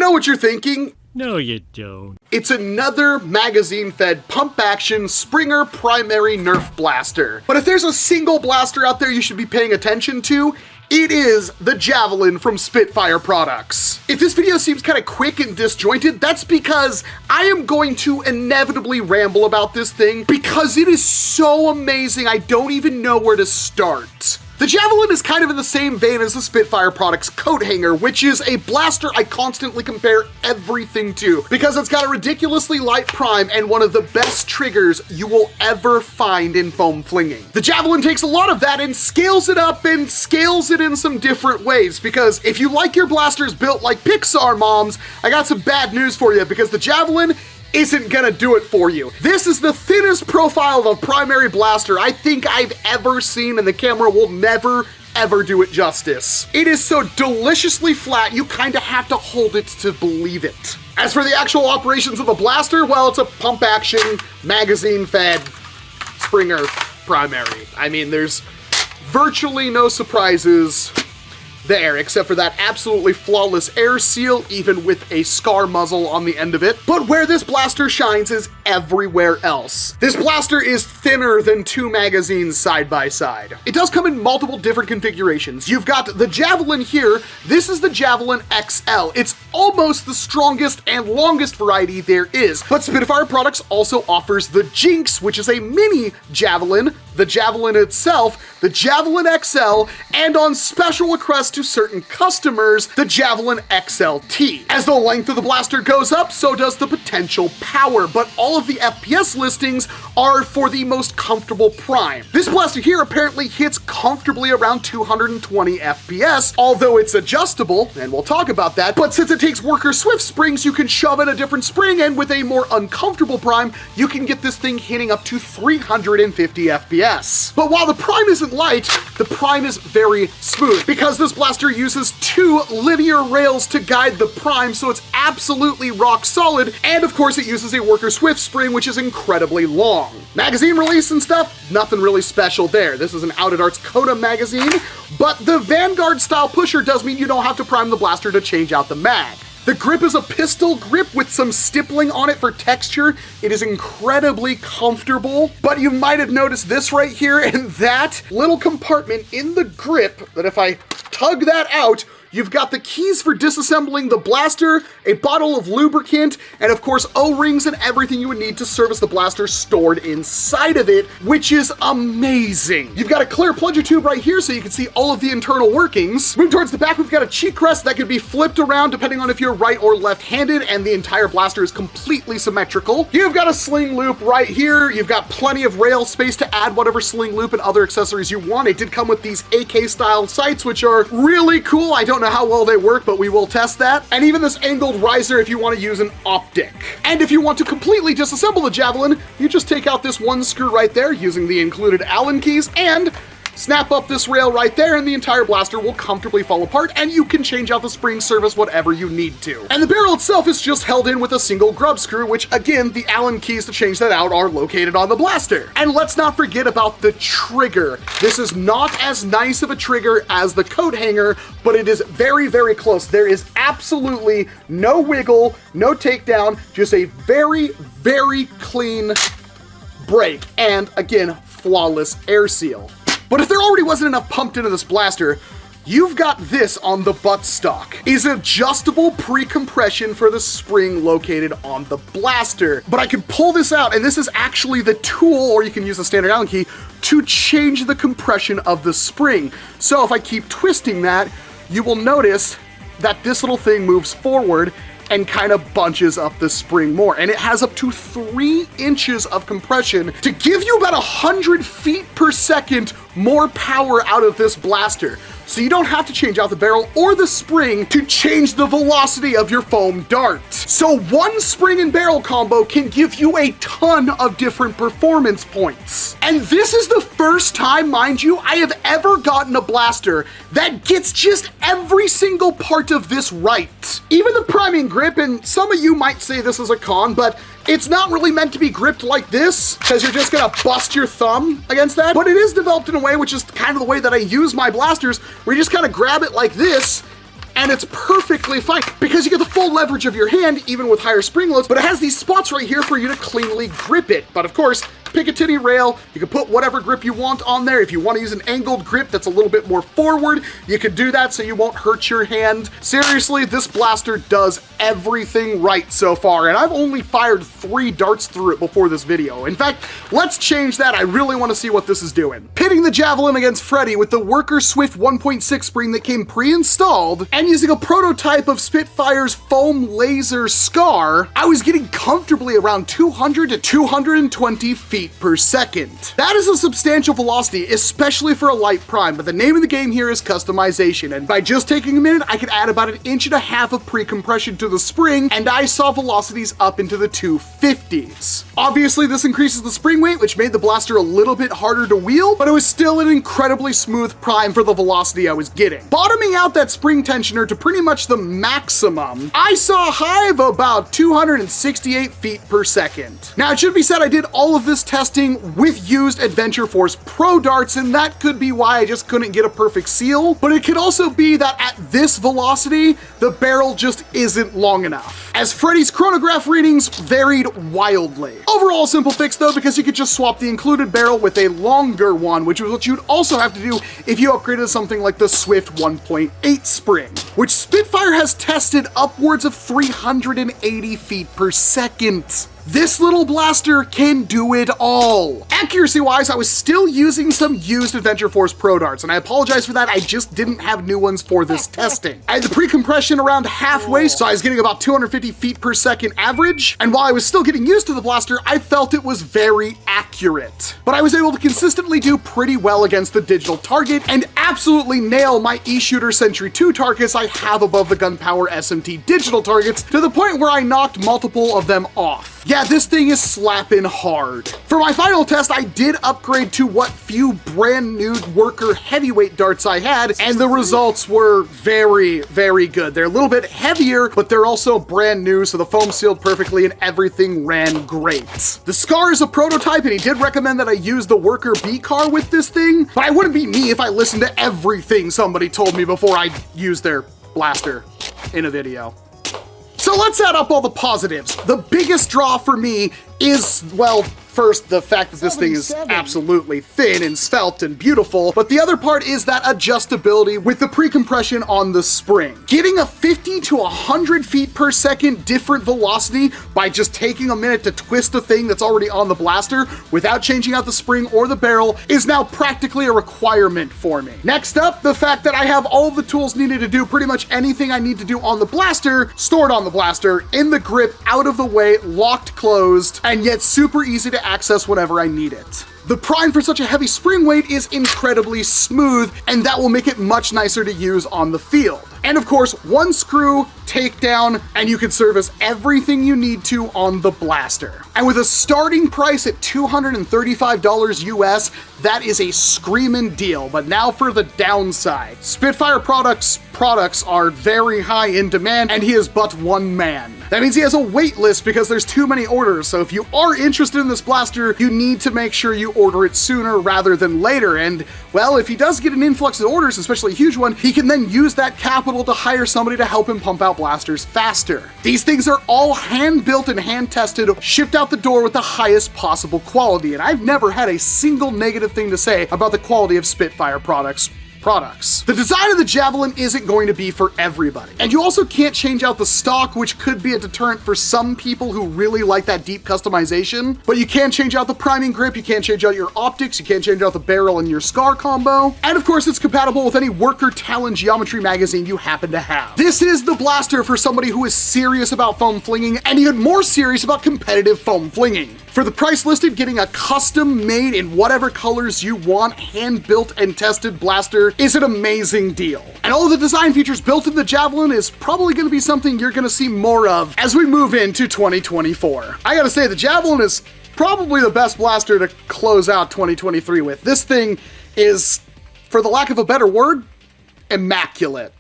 know what you're thinking. No, you don't. It's another magazine-fed pump-action Springer primary Nerf blaster. But if there's a single blaster out there you should be paying attention to, it is the Javelin from Spitfire Products. If this video seems kind of quick and disjointed, that's because I am going to inevitably ramble about this thing because it is so amazing I don't even know where to start. The Javelin is kind of in the same vein as the Spitfire Products coat hanger, which is a blaster I constantly compare everything to because it's got a ridiculously light prime and one of the best triggers you will ever find in foam flinging. The Javelin takes a lot of that and scales it up and scales it in some different ways, because if you like your blasters built like Pixar moms, I got some bad news for you because the Javelin isn't gonna do it for you. This is the thinnest profile of a primary blaster I think I've ever seen, and the camera will never ever do it justice. It is so deliciously flat, you kinda have to hold it to believe it. As for the actual operations of the blaster, well, it's a pump action, magazine fed, Springer primary. I mean, there's virtually no surprises there, except for that absolutely flawless air seal, even with a scar muzzle on the end of it. But where this blaster shines is everywhere else. This blaster is thinner than two magazines side by side. It does come in multiple different configurations. You've got the Javelin here. This is the Javelin XL. It's almost the strongest and longest variety there is. But Spitfire Products also offers the Jinx, which is a mini Javelin, the Javelin itself, the Javelin XL, and on special request to certain customers, the Javelin XLT. As the length of the blaster goes up, so does the potential power, but all of the FPS listings are for the most comfortable prime. This blaster here apparently hits comfortably around 220 FPS, although it's adjustable, and we'll talk about that, but since it takes worker swift springs, you can shove in a different spring, and with a more uncomfortable prime, you can get this thing hitting up to 350 FPS. But while the prime isn't light, the prime is very smooth, because this blaster uses two linear rails to guide the prime, so it's absolutely rock solid, and of course it uses a worker swift spring, which is incredibly long. Magazine release and stuff, nothing really special there. This is an Out at Arts Coda magazine, but the Vanguard style pusher does mean you don't have to prime the blaster to change out the mag. The grip is a pistol grip with some stippling on it for texture. It is incredibly comfortable, but you might have noticed this right here and that little compartment in the grip that if I tug that out, you've got the keys for disassembling the blaster, a bottle of lubricant, and of course O-rings and everything you would need to service the blaster stored inside of it, which is amazing. You've got a clear plunger tube right here so you can see all of the internal workings. Moving towards the back, we've got a cheek rest that can be flipped around depending on if you're right or left-handed, and the entire blaster is completely symmetrical. You've got a sling loop right here. You've got plenty of rail space to add whatever sling loop and other accessories you want. It did come with these AK-style sights, which are really cool. I don't know how well they work, but we will test that. And even this angled riser if you want to use an optic. And if you want to completely disassemble the Javelin, you just take out this one screw right there using the included Allen keys and snap up this rail right there, and the entire blaster will comfortably fall apart, and you can change out the spring service whatever you need to. And the barrel itself is just held in with a single grub screw, which again, the Allen keys to change that out are located on the blaster. And let's not forget about the trigger. This is not as nice of a trigger as the coat hanger, but it is very, very close. There is absolutely no wiggle, no takedown, just a very, very clean break, and again, flawless air seal. But if there already wasn't enough pumped into this blaster, you've got this on the buttstock. Is adjustable pre-compression for the spring located on the blaster. But I can pull this out, and this is actually the tool, or you can use the standard Allen key, to change the compression of the spring. So if I keep twisting that, you will notice that this little thing moves forward and kind of bunches up the spring more. And it has up to 3 inches of compression to give you about 100 feet per second more power out of this blaster. So you don't have to change out the barrel or the spring to change the velocity of your foam dart. So one spring and barrel combo can give you a ton of different performance points. And this is the first time, mind you, I have ever gotten a blaster that gets just every single part of this right. Even the priming grip, and some of you might say this is a con, but it's not really meant to be gripped like this, because you're just gonna bust your thumb against that, but it is developed in a way which is kind of the way that I use my blasters, where you just kind of grab it like this, and it's perfectly fine because you get the full leverage of your hand even with higher spring loads, but it has these spots right here for you to cleanly grip it. But of course, Picatinny rail, you can put whatever grip you want on there. If you want to use an angled grip that's a little bit more forward, you can do that so you won't hurt your hand. Seriously, this blaster does everything right so far, and I've only fired 3 darts through it before this video. In fact, let's change that. I really want to see what this is doing. Pitting the Javelin against Freddy with the Worker Swift 1.6 spring that came pre-installed, and using a prototype of Spitfire's foam laser Scar, I was getting comfortably around 200 to 220 feet per second. That is a substantial velocity, especially for a light prime, but the name of the game here is customization, and by just taking a minute, I could add about 1.5 inches of pre-compression to the spring, and I saw velocities up into the 250s. Obviously, this increases the spring weight, which made the blaster a little bit harder to wield, but it was still an incredibly smooth prime for the velocity I was getting. Bottoming out that spring tensioner to pretty much the maximum, I saw a high of about 268 feet per second. Now, it should be said I did all of this testing with used Adventure Force Pro darts, and that could be why I just couldn't get a perfect seal, but it could also be that at this velocity, the barrel just isn't long enough, as Freddy's chronograph readings varied wildly. Overall, simple fix though, because you could just swap the included barrel with a longer one, which is what you'd also have to do if you upgraded to something like the Swift 1.8 spring, which Spitfire has tested upwards of 380 feet per second. This little blaster can do it all. Accuracy-wise, I was still using some used Adventure Force Pro darts, and I apologize for that, I just didn't have new ones for this testing. I had the pre-compression around halfway, so I was getting about 250 feet per second average, and while I was still getting used to the blaster, I felt it was very accurate. But I was able to consistently do pretty well against the digital target, and absolutely nail my E-Shooter Sentry 2 targets I have above the Gunpower SMT digital targets, to the point where I knocked multiple of them off. Yeah, this thing is slapping hard. For my final test, I did upgrade to what few brand new Worker heavyweight darts I had, and the results were very, very good. They're a little bit heavier, but they're also brand new, so the foam sealed perfectly and everything ran great. The Scar is a prototype, and he did recommend that I use the Worker B-Car with this thing, but I wouldn't be me if I listened to everything somebody told me before I used their blaster in a video. So let's add up all the positives. The biggest draw for me is, well, first, the fact that this thing is absolutely thin and svelte and beautiful, but the other part is that adjustability with the pre-compression on the spring. Getting a 50 to 100 feet per second different velocity by just taking a minute to twist a thing that's already on the blaster without changing out the spring or the barrel is now practically a requirement for me. Next up, the fact that I have all the tools needed to do pretty much anything I need to do on the blaster, stored on the blaster, in the grip, out of the way, locked, closed, and yet super easy to access whenever I need it. The prime for such a heavy spring weight is incredibly smooth, and that will make it much nicer to use on the field. And of course, one screw, takedown, and you can service everything you need to on the blaster. And with a starting price at $235 US, that is a screaming deal. But now for the downside. Spitfire products are very high in demand, and he is but one man. That means he has a wait list because there's too many orders, so if you are interested in this blaster, you need to make sure you order it sooner rather than later. And, well, if he does get an influx of orders, especially a huge one, he can then use that capital to hire somebody to help him pump out blasters faster. These things are all hand-built and hand-tested, shipped out the door with the highest possible quality, and I've never had a single negative thing to say about the quality of Spitfire products. The design of the Javelin isn't going to be for everybody. And you also can't change out the stock, which could be a deterrent for some people who really like that deep customization. But you can change out the priming grip, you can't change out your optics, you can't change out the barrel and your Scar combo. And of course, it's compatible with any Worker Talon geometry magazine you happen to have. This is the blaster for somebody who is serious about foam flinging and even more serious about competitive foam flinging. For the price listed, getting a custom made in whatever colors you want, hand-built and tested blaster is an amazing deal. And all the design features built in the Javelin is probably going to be something you're going to see more of as we move into 2024. I gotta say, the Javelin is probably the best blaster to close out 2023 with. This thing is, for the lack of a better word, immaculate.